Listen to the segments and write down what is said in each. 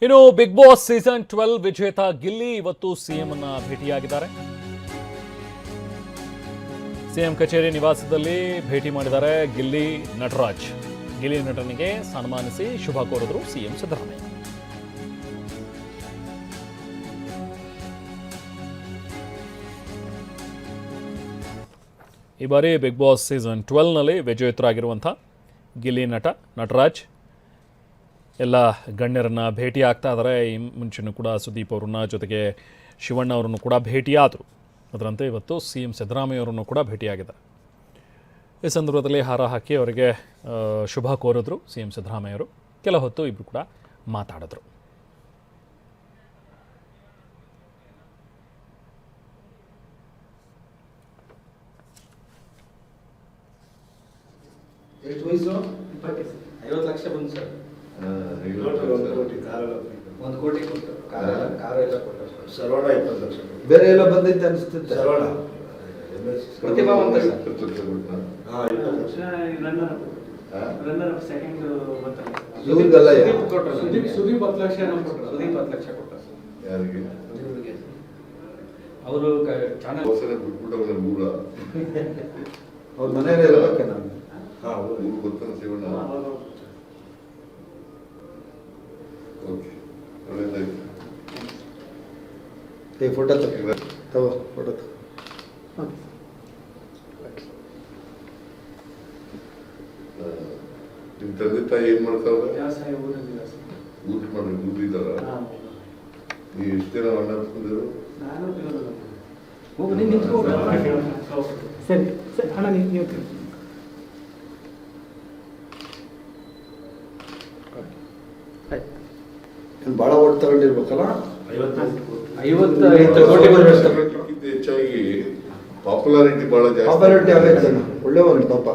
ಇನ್ನು big Boss season 12 ವಿಜೇತ ಗಿಲ್ಲಿ ಇವತ್ತು ಸಿಎಂ ಅನ್ನ ಭೇಟಿಯಾಗಿದ್ದಾರೆ. ಸಿಎಂ ಕಚೇರಿ ನಿವಾಸದಲ್ಲಿ ಭೇಟಿ ಮಾಡಿದ್ದಾರೆ ಗಿಲ್ಲಿ ನಟರಾಜ್. ಗಿಲ್ಲಿ ನಟನಿಗೆ ಸನ್ಮಾನಿಸಿ ಶುಭ ಕೋರಿದ್ರು ಸಿಎಂ ಸಿದ್ದರಾಮಯ್ಯ. ಈ ಬಾರಿ ಬಿಗ್ ಬಾಸ್ ಸೀಸನ್ 12ನಲ್ಲಿ ವಿಜೇತರಾಗಿರುವಂಥ ಗಿಲ್ಲಿ ನಟರಾಜ್ ಎಲ್ಲ ಗಣ್ಯರನ್ನ ಭೇಟಿ ಆಗ್ತಾ ಇದ್ದಾರೆ. ಈ ಮುಂಚೆನೂ ಕೂಡ ಸುದೀಪ್ ಅವ್ರನ್ನ ಜೊತೆಗೆ ಶಿವಣ್ಣ ಅವರನ್ನು ಕೂಡ ಭೇಟಿಯಾದರು. ಅದರಂತೆ ಇವತ್ತು ಸಿ ಎಂ ಸಿದ್ದರಾಮಯ್ಯ ಅವರನ್ನು ಕೂಡ ಭೇಟಿಯಾಗಿದ್ದಾರೆ. ಈ ಸಂದರ್ಭದಲ್ಲಿ ಹಾರ ಹಾಕಿ ಅವರಿಗೆ ಶುಭ ಕೋರಿದ್ರು ಸಿ ಎಂ ಸಿದ್ದರಾಮಯ್ಯವರು. ಕೆಲ ಹೊತ್ತು ಇಬ್ಬರು ಕೂಡ ಮಾತಾಡಿದ್ರು. ಎಷ್ಟು ವಯಸ್ಸು? 50 ಲಕ್ಷ ಬಂತು ಸರ್. 1 ಕೋಟಿ ಕೊಟ್ಟು ಕಾರ ಎಲ್ಲ ಕೊಟ್ಟು ಸರ್ವಣ 20 ಲಕ್ಷ. ಬೇರೆ ಎಲ್ಲ ಬಂದೈತೆ ಅನಿಸುತ್ತೆ. ಸರ್ವಣ ಪ್ರತಿಭಾವಂತ ಸುದೀಪ್ 10 ಲಕ್ಷ ಕೊಟ್ಟ. ಅವರು ಚಾನಲ್ ಅವ್ರ ಮನೆಯಲ್ಲೇ ಇರಬೇಕೆ ನಾನು. ಗೊತ್ತಾಗ ಶಿವಣ್ಣ. ಫೋಟೋ ತಗೋ ಫೋಟೋ ನಿಮ್ಮ ತಂದೆ ತಾಯಿ ಏನ್ ಮಾಡ್ತಾವ್ರೆ? ಊಟ ಮಾಡಿ ಕೂತಿದ್ದಾರ? ನೀವು ಎಷ್ಟು ಜನ ಅಣ್ಣ ತಂದಿರು? ಸರಿ ಸರಿ ಅಣ್ಣ ನೀವು ಭಾಳ ಓಟ್ ತಗೊಂಡಿರ್ಬೇಕಲ್ಲ. 55 ಕೋಟಿ ಹೆಚ್ಚಾಗಿ ಪಾಪ್ಯುಲಾರಿಟಿ ಬಹಳ ಜಾಸ್ತಿ. ಪಾಪ್ಯುಲಾರಿಟಿ ಆಗೈತೆ. ಒಳ್ಳೆಯವನು ಪಾಪ.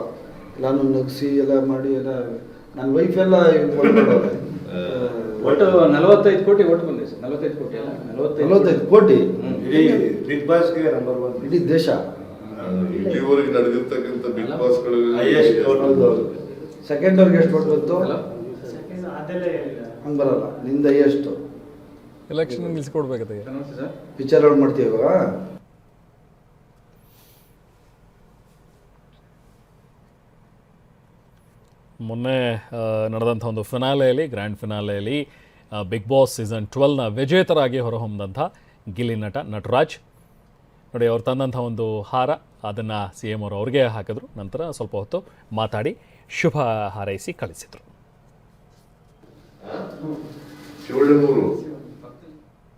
ನಾನು ನಗಿಸಿ ಎಲ್ಲ ಮಾಡಿ ಎಲ್ಲ ನನ್ನ ವೈಫ್ ಎಲ್ಲ ಒಟ್ಟು 45 ಕೋಟಿ ಓಟ್ ಬಂದಿದೆ ಸರ್. 45 ಕೋಟಿ ಅಲ್ಲ 45 ಕೋಟಿ ಇಡೀ ಬಿಗ್ ಬಾಸ್ಗೆ ನಂಬರ್ 1 ಇಡೀ ದೇಶ. ಇಲ್ಲಿವರೆಗೆ ನಡೆದಿರ್ತಕ್ಕಂಥ ಬಿಗ್ ಬಾಸ್ಗಳು ಸೆಕೆಂಡ್ ಅವ್ರಿಗೆ ಎಷ್ಟು ಓಟ್ ಬಂತು? ಹಂಗೆ ಬರಲ್ಲ. ನಿಂದ ಎಷ್ಟು ಎಲೆಕ್ಷನ್ ನಿಲ್ಲಿಸ್ಕೊಡ್ಬೇಕತ್ತೆ. ವಿಚಾರ ಮಾಡ್ತೀವಿ ಇವಾಗ. ಮೊನ್ನೆ ನಡೆದಂಥ ಒಂದು ಗ್ರ್ಯಾಂಡ್ ಫಿನಾಲೆಯಲ್ಲಿ ಬಿಗ್ ಬಾಸ್ ಸೀಸನ್ 12ನ ವಿಜೇತರಾಗಿ ಹೊರಹೊಮ್ಮಿದಂಥ ಗಿಲ್ಲಿ ನಟರಾಜ್ ನೋಡಿ, ಅವ್ರು ತಂದಂಥ ಒಂದು ಹಾರ ಅದನ್ನು ಸಿ ಎಂ ಅವರು ಅವ್ರಿಗೆ ಹಾಕಿದ್ರು. ನಂತರ ಸ್ವಲ್ಪ ಹೊತ್ತು ಮಾತಾಡಿ ಶುಭ ಹಾರೈಸಿ ಕಳಿಸಿದರು. ಶಿವಳ್ಳಿ